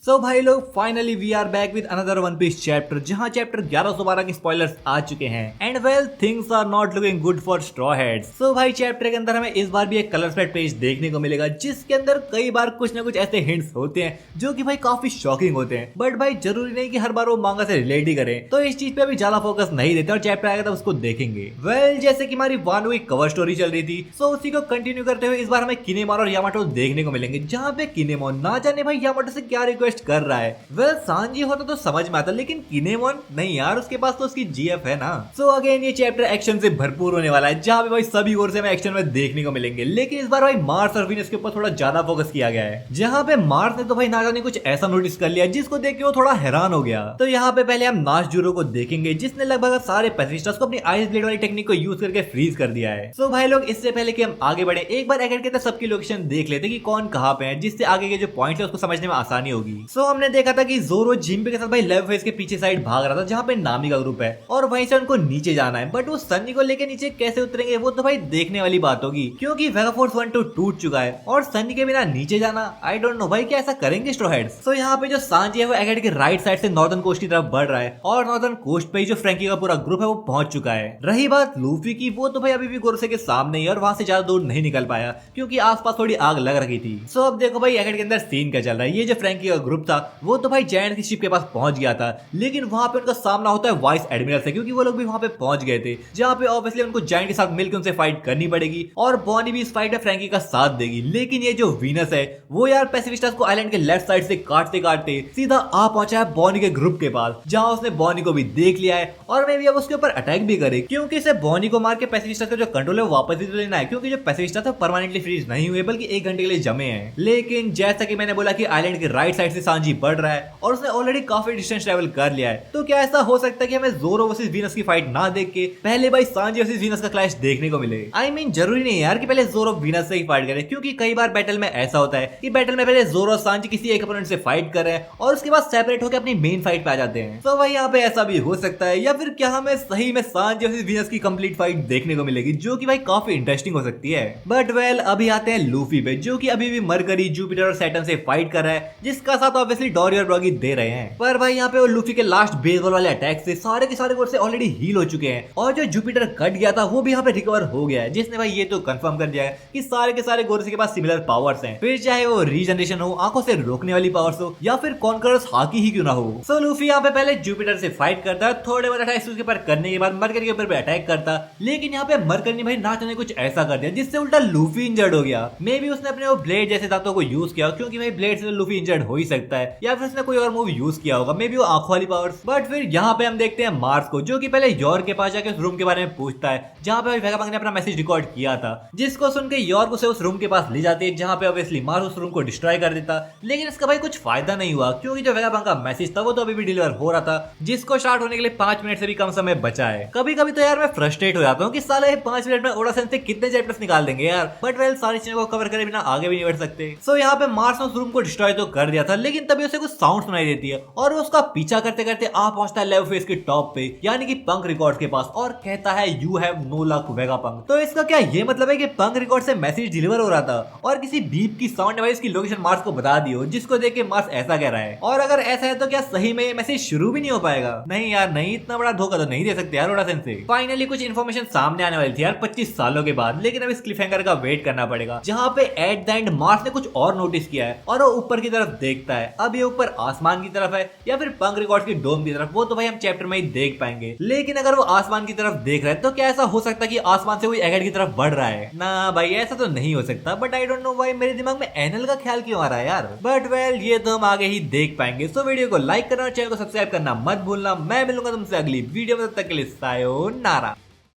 सो भाई लोग finally we are back with another one piece chapter, जहां चैप्टर 1112 के स्पॉयलर्स आ चुके हैं and well things are not looking good for straw heads. So भाई चैप्टर के अंदर हमें इस बार भी एक कलर स्प्रेड पेज देखने को मिलेगा, जिसके अंदर कई बार कुछ ना कुछ ऐसे हिंट्स होते हैं जो कि भाई काफी शॉकिंग होते हैं। बट भाई जरूरी नहीं कि हर बार वो मांगा से रिलेट ही करें, तो इस चीज पे अभी ज्यादा फोकस नहीं देते और चैप्टर आएगा तो उसको देखेंगे। वेल जैसे कि हमारी वानो की कवर स्टोरी चल रही थी, सो उसी को कंटिन्यू करते हुए इस बार हमें किनेमोन और यामाटो देखने को मिलेंगे, जहाँ पे किनेमोन ना जाने भाई यामाटो से क्या रिक्वेस्ट कर रहा है। वेल सांजी होता तो समझ में आता, लेकिन किनेमोन नहीं यार, उसके पास तो उसकी जीएफ है ना। सो अगेन ये चैप्टर एक्शन से भरपूर होने वाला है, जहाँ पे भाई सभी ओर से हमें एक्शन में देखने को मिलेंगे। लेकिन इस बार भाई मार्स और वीनस के ऊपर थोड़ा ज्यादा फोकस किया गया है, जहाँ पे मार्स ने तो भाई ना जाने कुछ ऐसा नोटिस कर लिया जिसको देख के वो थोड़ा हैरान हो गया। तो यहाँ पे पहले हम नाशजुरो को देखेंगे, जिसने लगभग सारे पैसिफिस्टर्स को अपनी आइस ब्लेड वाली टेक्निक को यूज करके फ्रीज कर दिया है। सो भाई लोग इससे पहले कि हम आगे बढ़े, एक बार एकेड के अंदर सबकी लोकेशन देख लेते कि कौन कहाँ पे है, जिससे आगे के जो पॉइंट है उसको समझने में आसानी होगी। सो हमने देखा था कि जोरो जिम्बे के साथ भाई लेव फेस के पीछे साइड भाग रहा था, जहाँ पे नामी का ग्रुप है और वहीं से उनको नीचे जाना है। बट वो सन्नी को लेके नीचे कैसे उतरेंगे वो तो भाई देखने वाली बात होगी, क्योंकि वेगा फोर्स 1 2 टूट चुका है और सन्नी के बिना नीचे जाना आई डोंट नो भाई क्या ऐसा करेंगे स्ट्रॉ हेड्स। सो यहाँ पे जो सांजी है वो एकेड के राइट साइड से नॉर्दर्न कोस्ट की तरफ बढ़ रहा है और नॉर्दर्न कोस्ट पे जो फ्रैंकी का पूरा ग्रुप है वो पहुंच चुका है। रही बात लूफी की, वो तो भाई अभी भी गोरसे के सामने ही और वहां से ज्यादा दूर नहीं निकल पाया, क्योंकि आसपास थोड़ी आग लग रही थी। सो अब देखो भाई एकेड के अंदर सीन क्या चल रहा है। ये जो फ्रैंकी का ग्रुप था वो तो भाई जायंट की शिप के पास पहुंच गया था, लेकिन वहां पे उनका सामना होता है वाइस एडमिरल से, क्योंकि वो लोग भी वहां पे पहुंच गए थे, जहां पे ऑब्वियसली उनको जायंट के साथ मिलकर उनसे फाइट करनी पड़ेगी और बॉनी भी इस फाइट में फ्रैंकी का साथ देगी। लेकिन ये जो वीनस है वो यार पैसिफिस्टर्स को आइलैंड के लेफ्ट साइड से काटते काटते सीधा आ पहुंचा है बॉनी के ग्रुप के पास, जहां उसने बॉनी को भी देख लिया है और मे भी अब उसके ऊपर अटैक भी करे, क्योंकि इसे बॉनी को मार के पैसिफिस्टर्स का जो कंट्रोल है वापस ही तो लेना है, क्योंकि जो पैसिफिस्टर्स परमानेंटली फ्रीज नहीं हुए बल्कि 1 घंटे के लिए जमे हैं। लेकिन जैसा कि मैंने बोला कि आइलैंड के राइट साइड से सांजी बढ़ रहा है और उसने ऑलरेडी काफी डिस्टेंस ट्रेवल कर लिया है, तो क्या ऐसा हो सकता है कि हमें जोरो वर्सेस वीनस की फाइट ना देख के पहले भाई सांजी वर्सेस वीनस का क्लैश देखने को मिले। आई मीन जरूरी नहीं यार कि पहले जोरो वीनस से ही फाइट करे, क्योंकि कई बार बैटल में ऐसा होता है कि बैटल में पहले जोरो और सांजी किसी एक अपोनेंट से फाइट कर रहे हैं और उसके बाद सेपरेट होकर अपनी मेन फाइट पे आ जाते हैं। तो भाई यहाँ पे ऐसा भी हो सकता है, या फिर क्या हमें सही में सांजी वर्सेस वीनस की कंप्लीट फाइट देखने को मिलेगी, जो कि भाई काफी इंटरेस्टिंग हो सकती है। बट वेल अभी आते हैं लूफी पे, जो कि अभी भी मरकरी, जुपिटर और सैटर्न से फाइट कर रहा है, जिसका साथ ऑब्वियसली डोरी और ब्रॉगी दे रहे हैं। पर भाई यहाँ पे वो लूफी के लास्ट बेसबॉल वाले अटैक से सारे के सारे गोल से ऑलरेडी हील हो चुके हैं और जो जुपिटर कट गया था वो भी यहाँ पे रिकवर हो गया है, जिसने भाई ये तो कंफर्म कर दिया है कि सारे के सारे गोरसे के पास सिमिलर पावर्स हैं, फिर चाहे वो रीजनरेशन हो, आंखों से रोकने वाली पावर्स हो, या फिर कॉन्करर्स हाकी ही क्यों ना हो। सो लूफी यहाँ पे पहले जुपिटर से फाइट करता है, थोड़े बहुत अटैक्स उसके ऊपर करने के बाद मरकरी के ऊपर भी अटैक करता, लेकिन यहाँ पे मरकरी ने भाई ना जाने कुछ ऐसा कर दिया जिससे उल्टा लूफी इंजर्ड हो गया। मे बी उसने अपने वो ब्लेड जैसे दांतों को यूज किया, क्योंकि भाई ब्लेड से लूफी इंजर्ड हो ही सकता है, या फिर उसने कोई और मूव यूज किया होगा, मे बी वो आंखों वाली पावर्स। बट फिर यहाँ पे हम देखते हैं मार्स को, जो कि पहले यॉर्क के पास जाके उस रूम के बारे में पूछता है, जहाँ पे वेगापंक ने अपना मैसेज रिकॉर्ड किया था, जिसको सुन के यॉर्क उसे उस रूम के पास ले जाती है, जहाँ पे ऑब्वियसली मार्स उस रूम को डिस्ट्रॉय कर देता। लेकिन इसका भाई कुछ फायदा नहीं हुआ, क्योंकि जो वेगापंक का मैसेज था वो तो अभी भी डिलीवर हो रहा था, जिसको स्टार्ट होने के लिए 5 मिनट से भी कम समय बचा है। कभी कभी तो यार मैं फ्रस्ट्रेट हो जाता हूँ कि साले 5 मिनट में ओडासेन से कितने चैप्टर्स निकाल देंगे यार। बट वेल सारी चीजों को कवर करे बिना आगे भी नहीं बढ़ सकते। सो यहाँ पे मार्स ने उस रूम को डिस्ट्रॉय तो कर दिया था, लेकिन तभी उसे कुछ साउंड सुनाई देती है और वो उसका पीछा करते करते आ पहुंचता है लेव फेस के टॉप पे, यानी कि पंक रिकॉर्ड्स के पास, और कहता है you have no luck Vegapunk. तो इसका क्या ये मतलब है कि पंक रिकॉर्ड से मैसेज डिलीवर हो रहा था और किसी बीप की साउंड ने भाई इसकी लोकेशन मार्स को बता दी हो, जिसको देख के मार्स ऐसा कह रहा है। और अगर ऐसा है तो क्या सही में ये मैसेज शुरू भी नहीं हो पाएगा? नहीं यार नहीं, इतना बड़ा धोखा तो नहीं दे सकते यार ओडासेन से। फाइनली कुछ इन्फॉर्मेशन सामने आने वाली थी यार 25 सालों के बाद, लेकिन अब इस क्लिफहैंगर का वेट करना पड़ेगा, जहाँ पे एट द एंड मार्स ने कुछ और नोटिस किया है और वो ऊपर की तरफ देखता है। अब ये ऊपर आसमान की तरफ है या फिर पंक रिकॉर्ड की डोम की तरफ, वो तो भाई हम चैप्टर में ही देख पाएंगे। लेकिन अगर वो आसमान की तरफ देख रहा है तो क्या ऐसा हो सकता है कि आसमान से कोई एगेड की तरफ बढ़ रहा है? ना भाई ऐसा तो नहीं हो सकता, but I don't know why मेरे दिमाग में एनल का ख्याल क्यों आ रहा है यार। बट वेल ये तो हम आगे ही देख पाएंगे। सो वीडियो को लाइक करना और चैनल को सब्सक्राइब करना मत भूलना। मैं मिलूंगा तुमसे अगली वीडियो में, तब तक के लिए सायोनारा।